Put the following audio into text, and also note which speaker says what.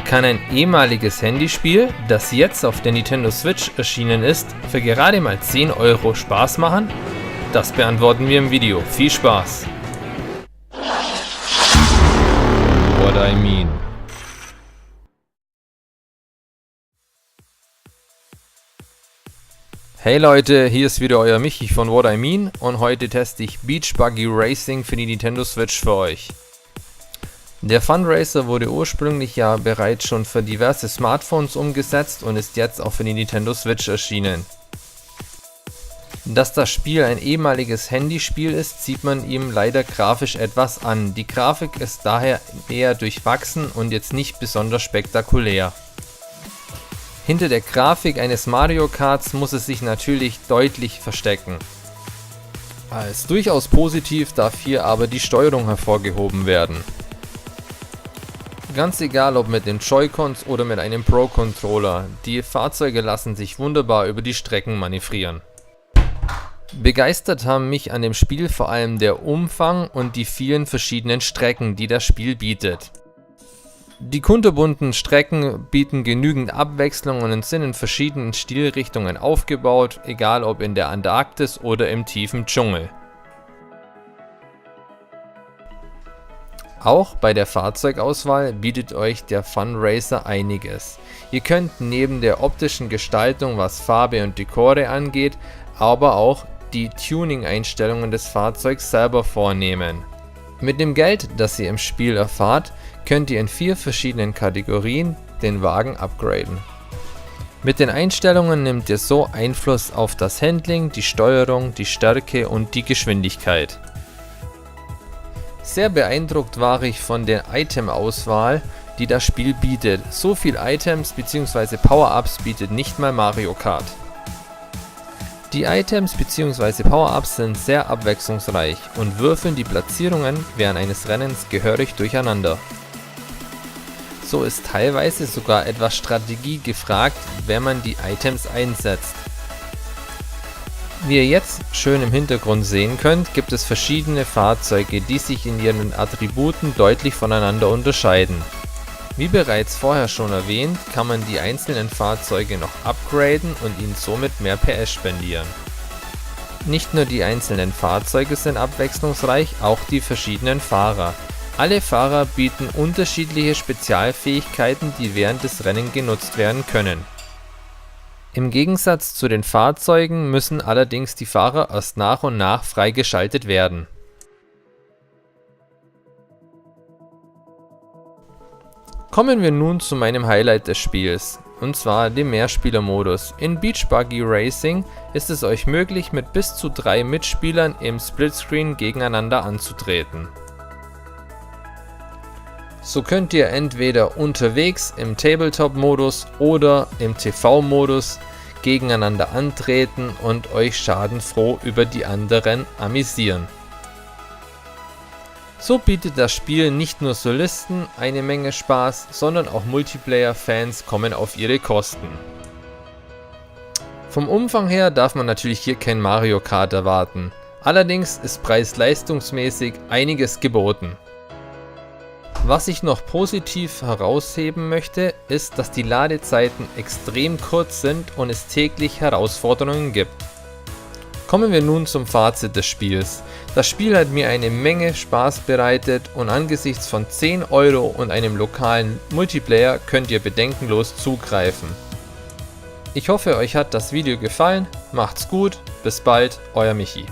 Speaker 1: Kann ein ehemaliges Handyspiel, das jetzt auf der Nintendo Switch erschienen ist, für gerade mal 10 € Spaß machen? Das beantworten wir im Video. Viel Spaß! What I mean. Hey Leute, hier ist wieder euer Michi von What I Mean und heute teste ich Beach Buggy Racing für die Nintendo Switch für euch. Der Fun Racer wurde ursprünglich ja bereits schon für diverse Smartphones umgesetzt und ist jetzt auch für die Nintendo Switch erschienen. Dass das Spiel ein ehemaliges Handyspiel ist, sieht man ihm leider grafisch etwas an. Die Grafik ist daher eher durchwachsen und jetzt nicht besonders spektakulär. Hinter der Grafik eines Mario Karts muss es sich natürlich deutlich verstecken. Als durchaus positiv darf hier aber die Steuerung hervorgehoben werden. Ganz egal ob mit den Joy-Cons oder mit einem Pro-Controller, die Fahrzeuge lassen sich wunderbar über die Strecken manövrieren. Begeistert haben mich an dem Spiel vor allem der Umfang und die vielen verschiedenen Strecken, die das Spiel bietet. Die kunterbunten Strecken bieten genügend Abwechslung und sind in verschiedenen Stilrichtungen aufgebaut, egal ob in der Antarktis oder im tiefen Dschungel. Auch bei der Fahrzeugauswahl bietet euch der Fun Racer einiges. Ihr könnt neben der optischen Gestaltung, was Farbe und Dekore angeht, aber auch die Tuning-Einstellungen des Fahrzeugs selber vornehmen. Mit dem Geld, das ihr im Spiel erfahrt, könnt ihr in 4 verschiedenen Kategorien den Wagen upgraden. Mit den Einstellungen nehmt ihr so Einfluss auf das Handling, die Steuerung, die Stärke und die Geschwindigkeit. Sehr beeindruckt war ich von der Item-Auswahl, die das Spiel bietet. So viel Items bzw. Power-Ups bietet nicht mal Mario Kart. Die Items bzw. Power-Ups sind sehr abwechslungsreich und würfeln die Platzierungen während eines Rennens gehörig durcheinander. So ist teilweise sogar etwas Strategie gefragt, wenn man die Items einsetzt. Wie ihr jetzt schön im Hintergrund sehen könnt, gibt es verschiedene Fahrzeuge, die sich in ihren Attributen deutlich voneinander unterscheiden. Wie bereits vorher schon erwähnt, kann man die einzelnen Fahrzeuge noch upgraden und ihnen somit mehr PS spendieren. Nicht nur die einzelnen Fahrzeuge sind abwechslungsreich, auch die verschiedenen Fahrer. Alle Fahrer bieten unterschiedliche Spezialfähigkeiten, die während des Rennens genutzt werden können. Im Gegensatz zu den Fahrzeugen müssen allerdings die Fahrer erst nach und nach freigeschaltet werden. Kommen wir nun zu meinem Highlight des Spiels, und zwar dem Mehrspielermodus. In Beach Buggy Racing ist es euch möglich, mit bis zu 3 Mitspielern im Splitscreen gegeneinander anzutreten. So könnt ihr entweder unterwegs im Tabletop-Modus oder im TV-Modus gegeneinander antreten und euch schadenfroh über die anderen amüsieren. So bietet das Spiel nicht nur Solisten eine Menge Spaß, sondern auch Multiplayer-Fans kommen auf ihre Kosten. Vom Umfang her darf man natürlich hier kein Mario Kart erwarten, allerdings ist preis-leistungsmäßig einiges geboten. Was ich noch positiv herausheben möchte, ist, dass die Ladezeiten extrem kurz sind und es täglich Herausforderungen gibt. Kommen wir nun zum Fazit des Spiels. Das Spiel hat mir eine Menge Spaß bereitet und angesichts von 10 € und einem lokalen Multiplayer könnt ihr bedenkenlos zugreifen. Ich hoffe, euch hat das Video gefallen, macht's gut, bis bald, euer Michi.